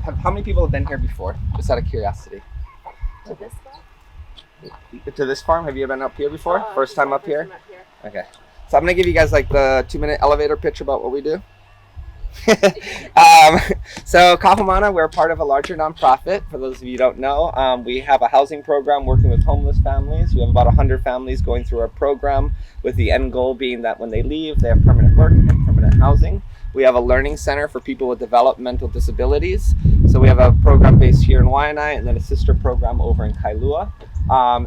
how many people have been here before? Just out of curiosity. To this farm? To this farm? Have you been up here before? First time up here? First time up here. Okay. So I'm going to give you guys like the 2-minute elevator pitch about what we do. So Kahumana, we're part of a larger nonprofit. For those of you who don't know, we have a housing program working with homeless families. We have about 100 families going through our program, with the end goal being that when they leave, they have permanent work and permanent housing. We have a learning center for people with developmental disabilities. So we have a program based here in Waianae, and then a sister program over in Kailua.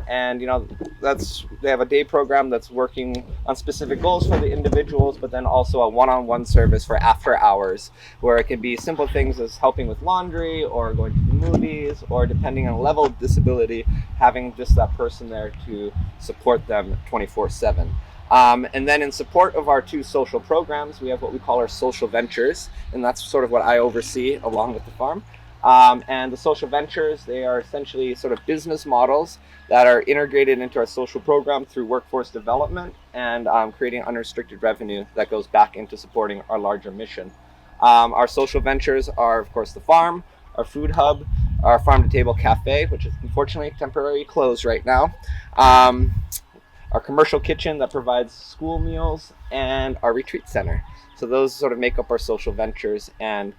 And you know, they have a day program that's working on specific goals for the individuals, but then also a one-on-one service for after hours, where it can be simple things as helping with laundry or going to the movies, or depending on level of disability, having just that person there to support them 24/7. And then in support of our 2 social programs, we have what we call our social ventures, and that's sort of what I oversee along with the farm. And the social ventures, they are essentially sort of business models that are integrated into our social program through workforce development and creating unrestricted revenue that goes back into supporting our larger mission. Our social ventures are, of course, the farm, our food hub, our farm-to-table cafe, which is unfortunately temporarily closed right now, our commercial kitchen that provides school meals, and our retreat center. So those sort of make up our social ventures, and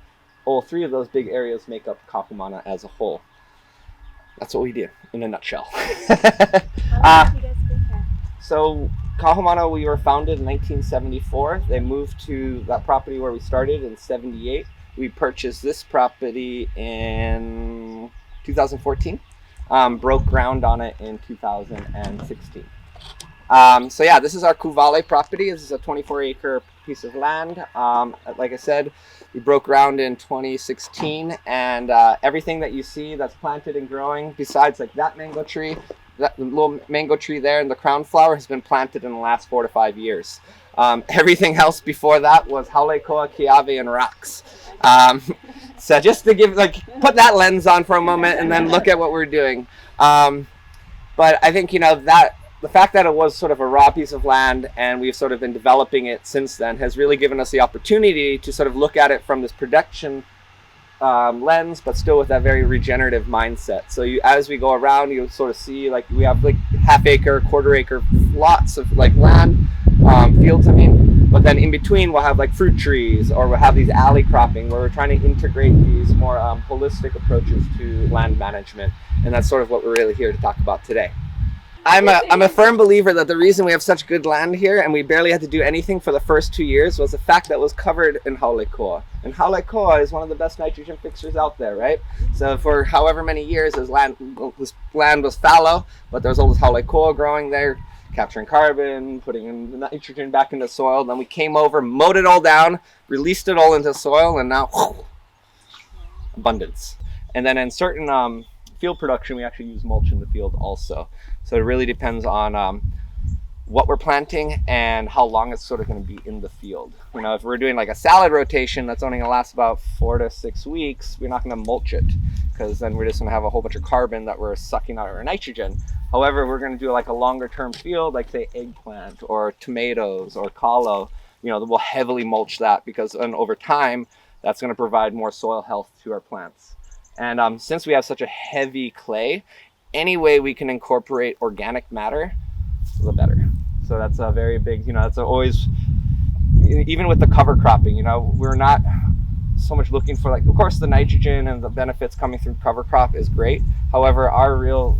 all 3 of those big areas make up Kahumana as a whole. That's what we do in a nutshell. How long have you guys been here? So Kahumana, we were founded in 1974. They moved to that property where we started in 78. We purchased this property in 2014. Broke ground on it in 2016. So yeah, this is our Kuvale property. This is a 24-acre piece of land. Like I said, we broke ground in 2016, and everything that you see that's planted and growing, besides like that mango tree, that little mango tree there, and the crown flower, has been planted in the last 4 to 5 years. Everything else before that was haulekoa, kiawe, and rocks. So just to give, like, put that lens on for a moment, and then look at what we're doing. But I think, you know, that the fact that it was sort of a raw piece of land and we've sort of been developing it since then has really given us the opportunity to sort of look at it from this production lens, but still with that very regenerative mindset. So as we go around, you'll sort of see, like, we have like half-acre, quarter-acre lots of like land, fields, I mean, but then in between we'll have like fruit trees, or we'll have these alley cropping, where we're trying to integrate these more holistic approaches to land management, and that's sort of what we're really here to talk about today. I'm a firm believer that the reason we have such good land here and we barely had to do anything for the first 2 years was the fact that it was covered in haulekoa. And haulekoa is one of the best nitrogen fixers out there, right? So for however many years this land was fallow, but there was all this haulekoa growing there, capturing carbon, putting in the nitrogen back into soil. Then we came over, mowed it all down, released it all into soil, and now abundance. And then in certain field production, we actually use mulch in the field also. So it really depends on what we're planting and how long it's sort of going to be in the field. You know, if we're doing like a salad rotation that's only going to last about 4 to 6 weeks, we're not going to mulch it, because then we're just going to have a whole bunch of carbon that we're sucking out of our nitrogen. However, we're going to do like a longer term field, like say eggplant or tomatoes or kalo, you know, we'll heavily mulch that, because then over time, that's going to provide more soil health to our plants. And since we have such a heavy clay, any way we can incorporate organic matter, the better. So that's a very big, you know, that's always, even with the cover cropping, you know, we're not so much looking for, like, of course the nitrogen and the benefits coming through cover crop is great. However, our real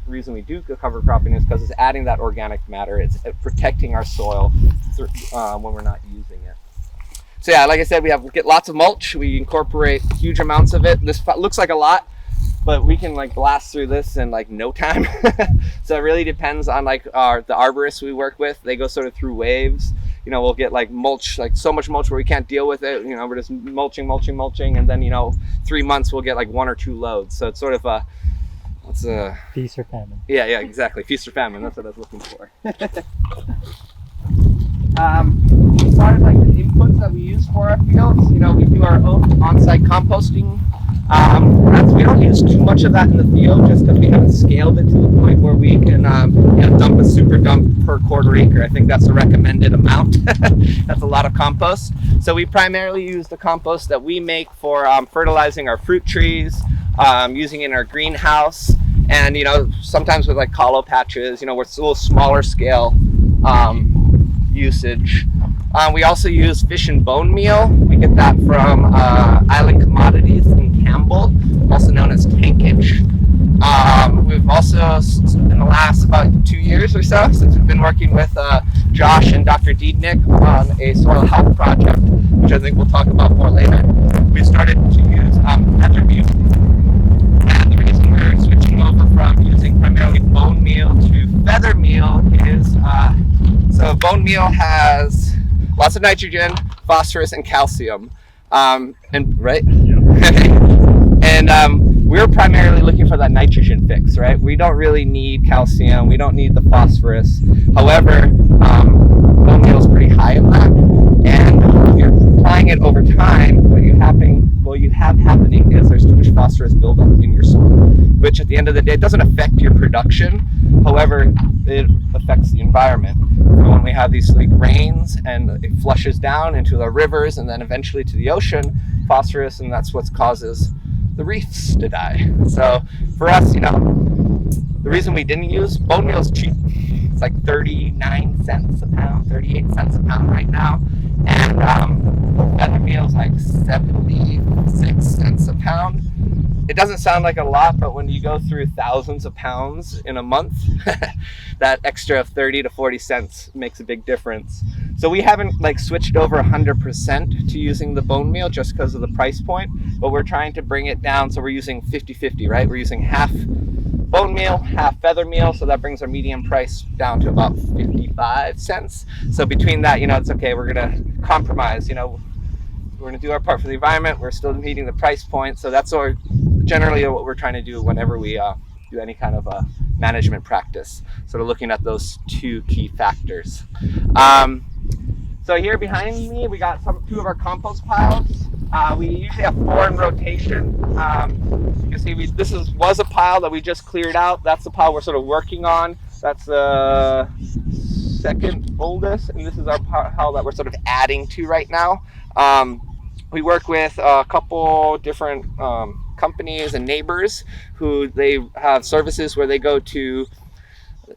reason we do cover cropping is because it's adding that organic matter. It's protecting our soil when we're not using it. So yeah, like I said, we get lots of mulch. We incorporate huge amounts of it. This looks like a lot, but we can like blast through this in like no time. So it really depends on like the arborists we work with. They go sort of through waves. You know, we'll get like mulch, like so much mulch where we can't deal with it. You know, we're just mulching, and then, you know, 3 months we'll get like 1 or 2 loads. So it's sort of a, what's a feast or famine. Yeah, exactly. Feast or famine. That's what I was looking for. As far as like the inputs that we use for our fields, you know, we do our own on-site composting. We don't use too much of that in the field just because we haven't scaled it to the point where we can dump a super dump per quarter acre. I think that's a recommended amount. That's a lot of compost. So we primarily use the compost that we make for fertilizing our fruit trees, using it in our greenhouse, and sometimes with like hollow patches, we're a little smaller scale usage. We also use fish and bone meal. We get that from Island Commodities in Campbell, also known as tankage. We've also, in the last about 2 years or so, since we've been working with Josh and Dr. Diednick on a soil health project, which I think we'll talk about more later, we started to use feather meal. And the reason we're switching over from using primarily bone meal to feather meal is, so bone meal has lots of nitrogen, phosphorus, and calcium. Right? And we're primarily looking for that nitrogen fix, right? We don't really need calcium. We don't need the phosphorus. However, bone meal is pretty high in that. And if you're applying it over time, what you have happening is there's too much phosphorus buildup in your soil, which at the end of the day doesn't affect your production. However, it affects the environment. When we have these like rains and it flushes down into the rivers and then eventually to the ocean, phosphorus, and that's what causes the reefs to die. So for us, the reason we didn't use bone meal is cheap. It's like 39 cents a pound, 38 cents a pound right now. And feather meal is like 76 cents a pound. It doesn't sound like a lot, but when you go through thousands of pounds in a month, that extra 30 to 40 cents makes a big difference. So we haven't switched over 100% to using the bone meal just because of the price point, but we're trying to bring it down. So we're using 50-50, right? We're using half bone meal, half feather meal. So that brings our median price down to about 55 cents. So between that, it's okay. We're going to compromise, we're going to do our part for the environment. We're still meeting the price point. So that's generally what we're trying to do whenever we do any kind of management practice. Sort of looking at those two key factors. So here behind me, we got two of our compost piles. We usually have 4 in rotation. You can see this was a pile that we just cleared out. That's the pile we're sort of working on. That's the second oldest, and this is our pile that we're sort of adding to right now. We work with a couple different companies and neighbors who they have services where they go to,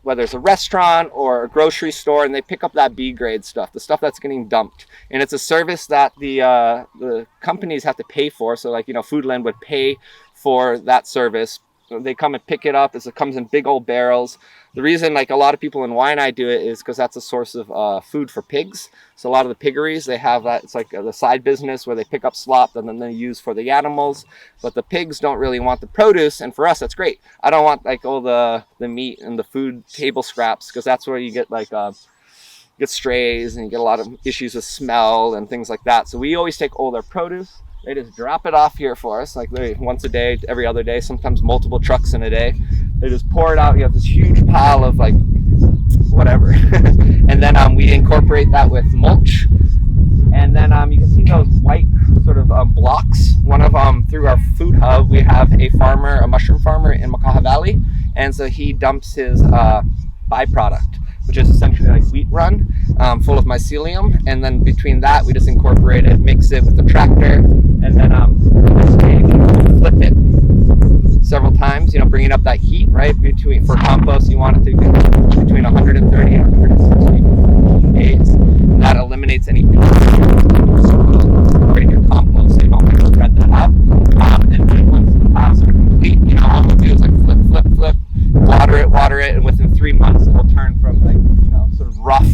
whether it's a restaurant or a grocery store, and they pick up that B grade stuff, the stuff that's getting dumped. And it's a service that the companies have to pay for. So Foodland would pay for that service. They come and pick it up as it comes in big old barrels. The reason a lot of people in Waianae do it is because that's a source of food for pigs. So a lot of the piggeries, they have that. It's like the side business where they pick up slop and then they use for the animals. But the pigs don't really want the produce, and for us that's great. I don't want all the meat and the food table scraps, because that's where you get get strays and you get a lot of issues with smell and things like that. So we always take all their produce. They just drop it off here for us, once a day, every other day, sometimes multiple trucks in a day. They just pour it out. You have this huge pile of whatever. And then we incorporate that with mulch. And then you can see those white sort of blocks. One of them, through our food hub, we have a mushroom farmer in Makaha Valley. And so he dumps his byproduct, which is essentially wheat run, full of mycelium. And then between that, we just incorporate it, mix it with the tractor, and then flip it several times, bringing up that heat, right? For compost, you want it to be between 130 and 160 days. That eliminates any in your compost, so you don't have to spread that out. And then once the piles are complete, all we'll do is flip, water it, and within 3 months, it will turn from sort of rough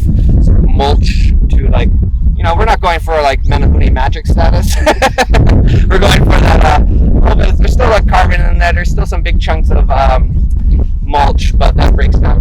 sort of mulch to we're not going for Menehune magic status. We're going for that there's still carbon in that. There's still some big chunks of mulch, but that breaks down